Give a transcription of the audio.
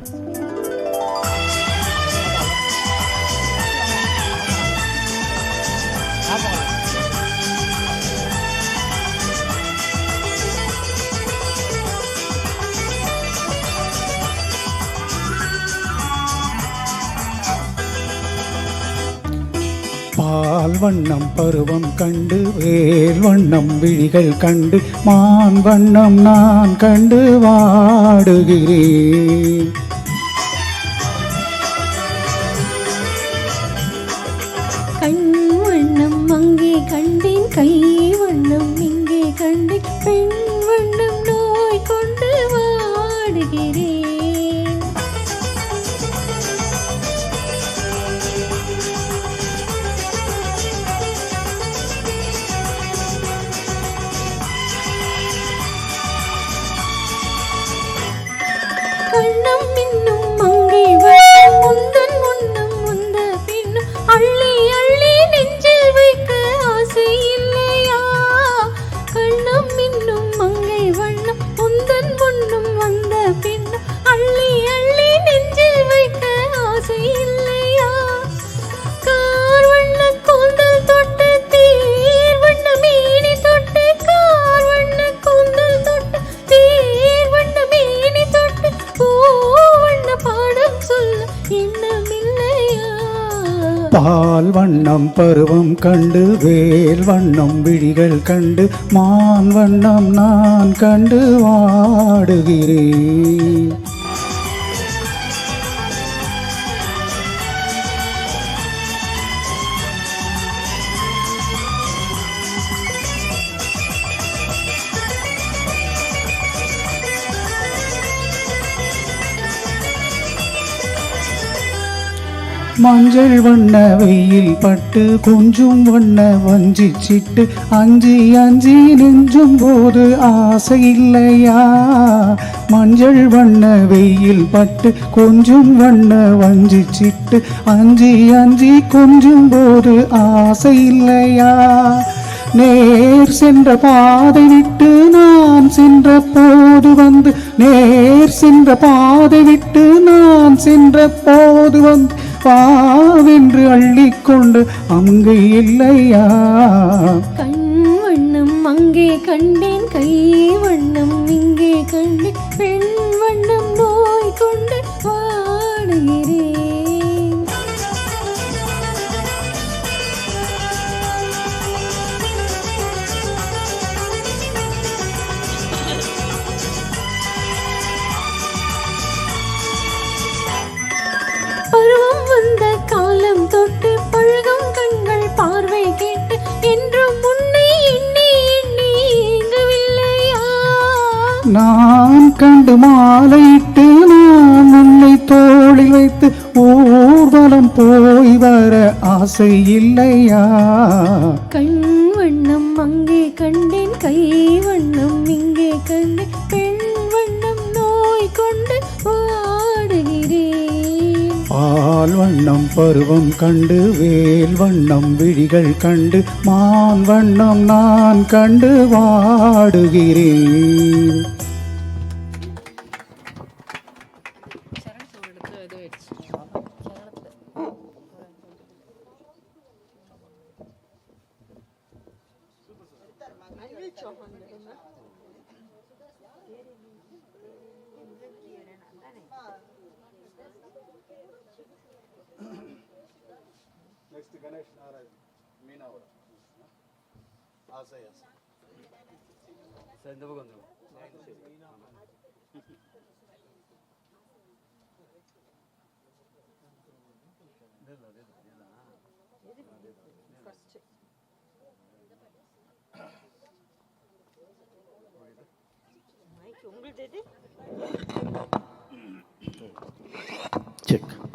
பால் வண்ணம் பருவம் கண்டு வேல் வண்ணம் விழிகள் கண்டு மான் வண்ணம் நான் கண்டு வாடுகிறேன். கண் வண்ணம் அங்கே கண்டேன், கை வண்ணம் இங்கே கண்டேன், பெண் வண்ணம் நோய் கொண்டு வாடுகிறேன். கண்ணம் இன்னும் மங்கை வண்ணம் முந்தன் முன்னம் முந்த பின்னும் அள்ளி அள்ளி நெஞ்சில் வைக்க ஆசை இல்லையா? கண்ணம் இன்னும் மங்கை வண்ணம் முந்தன் முன்னும் வந்த பின்னும் அள்ளி அள்ளி நெஞ்சில் வைக்க ஆசை இல்லையா? கார் வண்ண கூந்தல் தொட்டு தீர் வண்ண மேனி தொட்டு, கார் வண்ண கூந்தல் தொட்டு தீர் வண்ண மேனி தொட்டு பூவண்ண பாடம் சொல்ல எண்ணமில்லையா? பால் வண்ணம் பருவம் கண்டு வேல் வண்ணம் விழிகள் கண்டு மான் வண்ணம் நான் கண்டு வாடுகிறேன். மஞ்சள் வண்ண வெயில் பட்டு கொஞ்சம் வண்ண வஞ்சி சிட்டு அஞ்சி அஞ்சி நெஞ்சும் போது ஆசை இல்லையா? மஞ்சள் வண்ண வெயில் பட்டு கொஞ்சம் வண்ண வஞ்சி சிட்டு அஞ்சி அஞ்சி கொஞ்சம் போது ஆசை இல்லையா? நேர் சென்ற பாதை விட்டு நான் சென்ற போது வந்து, நேர் சென்ற பாதை விட்டு நான் சென்ற போது வந்து பாவென்று அள்ளிக்கொண்டு அங்கே இல்லையா? கண் வண்ணம் அங்கே கண்டேன், கை வண்ணம் இங்கே கண்டேன், பெண் வண்ணம் நோய் கொண்டு வாடுகிறேன். பருவம் வந்த காலம் தொட்டு பழகும் கண்கள் பார்வை கேட்டு என்றும் முன்னை எண்ணி எண்ணி ஏங்கவில்லையா? நான் கண்டு மாலையிட்டு நான் உன்னை தோளில் வைத்து ஊர்வலம் போய் வர ஆசை இல்லையா? கண் வண்ணம் அங்கே கண்டேன், கை வண்ணம் இங்கே கண்டேன், பெண் வண்ணம் நோய் கொண்டு வாடுகிறேன். பால் வண்ணம் பருவம் கண்டு வேல் வண்ணம் விழிகள் கண்டு மான் வண்ணம் நான் கண்டு வாடுகிறேன். Next Ganesh Narayana, Meena Vara. Asa Asa. Sendavagandhu. Mike, ungal dedi. Check.